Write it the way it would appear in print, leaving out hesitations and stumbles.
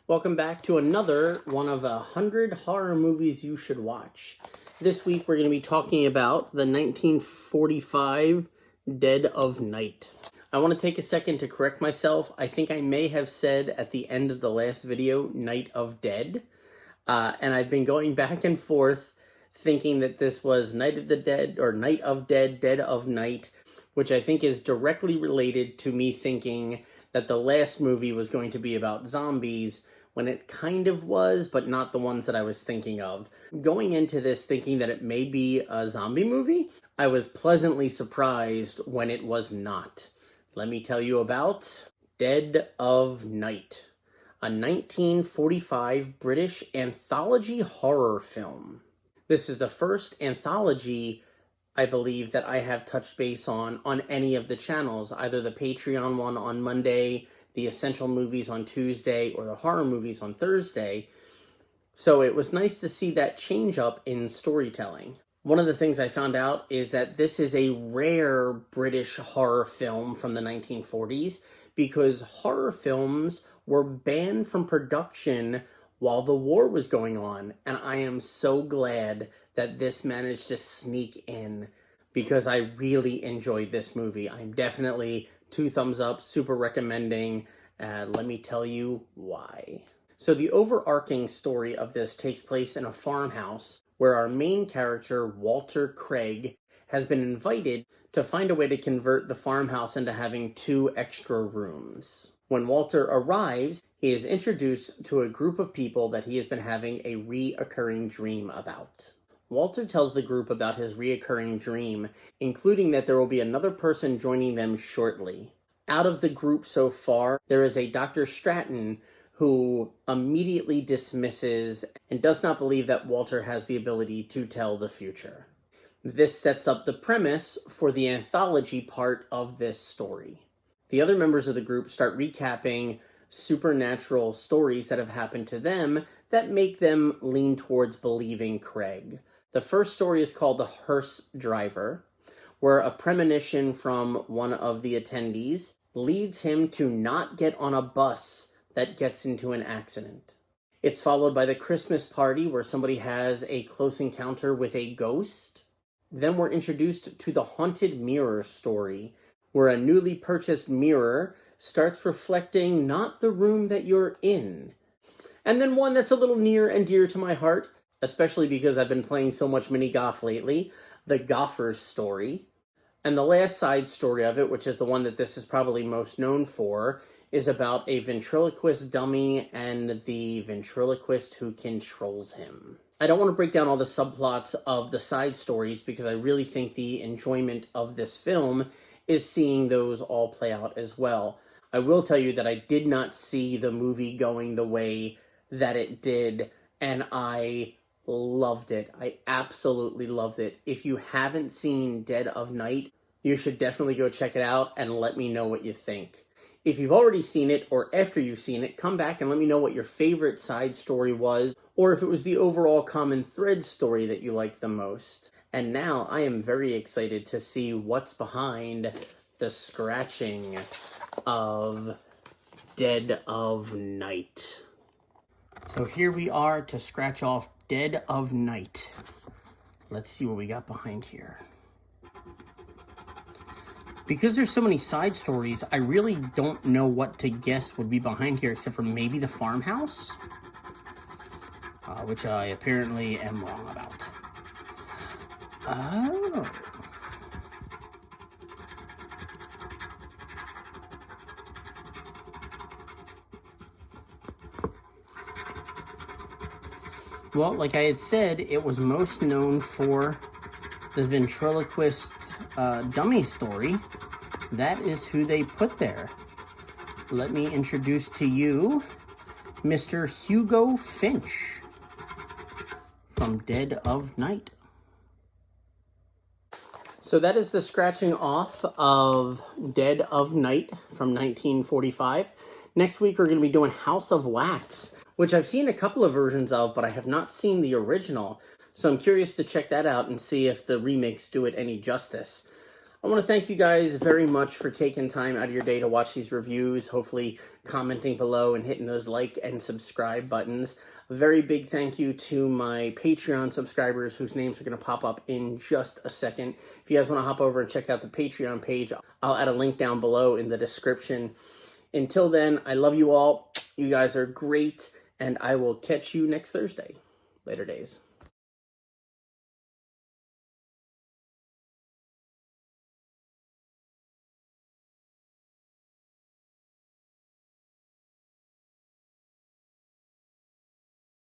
Welcome back to another one of 100 horror movies you should watch. This week we're going to be talking about the 1945 Dead of Night. I want to take a second to correct myself. I think I may have said at the end of the last video, Night of Dead. And I've been going back and forth thinking that this was Night of the Dead or Night of Dead, Dead of Night, which I think is directly related to me thinking that the last movie was going to be about zombies, when it kind of was, but not the ones that I was thinking of. Going into this thinking that it may be a zombie movie, I was pleasantly surprised when it was not. Let me tell you about Dead of Night, a 1945 British anthology horror film. This is the first anthology, I believe, that I have touched base on any of the channels, either the Patreon one on Monday, the Essential Movies on Tuesday, or the Horror Movies on Thursday. So it was nice to see that change up in storytelling. One of the things I found out is that this is a rare British horror film from the 1940s because horror films were banned from production while the war was going on. And I am so glad that this managed to sneak in because I really enjoyed this movie. I'm definitely 2 thumbs up, super recommending. Let me tell you why. So the overarching story of this takes place in a farmhouse where our main character, Walter Craig, has been invited to find a way to convert the farmhouse into having 2 extra rooms. When Walter arrives, he is introduced to a group of people that he has been having a reoccurring dream about. Walter tells the group about his reoccurring dream, including that there will be another person joining them shortly. Out of the group so far, there is a Dr. Stratton who immediately dismisses and does not believe that Walter has the ability to tell the future. This sets up the premise for the anthology part of this story. The other members of the group start recapping supernatural stories that have happened to them that make them lean towards believing Craig. The first story is called The Hearse Driver, where a premonition from one of the attendees leads him to not get on a bus that gets into an accident. It's followed by The Christmas Party, where somebody has a close encounter with a ghost. Then we're introduced to the Haunted Mirror story, where a newly purchased mirror starts reflecting not the room that you're in. And then one that's a little near and dear to my heart, especially because I've been playing so much mini-golf lately, The Goffer's Story. And the last side story of it, which is the one that this is probably most known for, is about a ventriloquist dummy and the ventriloquist who controls him. I don't want to break down all the subplots of the side stories because I really think the enjoyment of this film is seeing those all play out as well. I will tell you that I did not see the movie going the way that it did, and I loved it. I absolutely loved it. If you haven't seen Dead of Night, you should definitely go check it out and let me know what you think. If you've already seen it, or after you've seen it, come back and let me know what your favorite side story was, or if it was the overall common thread story that you liked the most. And now I am very excited to see what's behind the scratching of Dead of Night. So here we are to scratch off Dead of Night. Let's see what we got behind here. Because there's so many side stories, I really don't know what to guess would be behind here, except for maybe the farmhouse, which I apparently am wrong about. Oh. Well, like I had said, it was most known for the ventriloquist dummy story. That is who they put there. Let me introduce to you Mr. Hugo Finch from Dead of Night. So that is the scratching off of Dead of Night from 1945. Next week we're going to be doing House of Wax, which I've seen a couple of versions of, but I have not seen the original. So I'm curious to check that out and see if the remakes do it any justice. I want to thank you guys very much for taking time out of your day to watch these reviews, hopefully commenting below and hitting those like and subscribe buttons. A very big thank you to my Patreon subscribers whose names are going to pop up in just a second. If you guys want to hop over and check out the Patreon page, I'll add a link down below in the description. Until then, I love you all. You guys are great, and I will catch you next Thursday. Later days.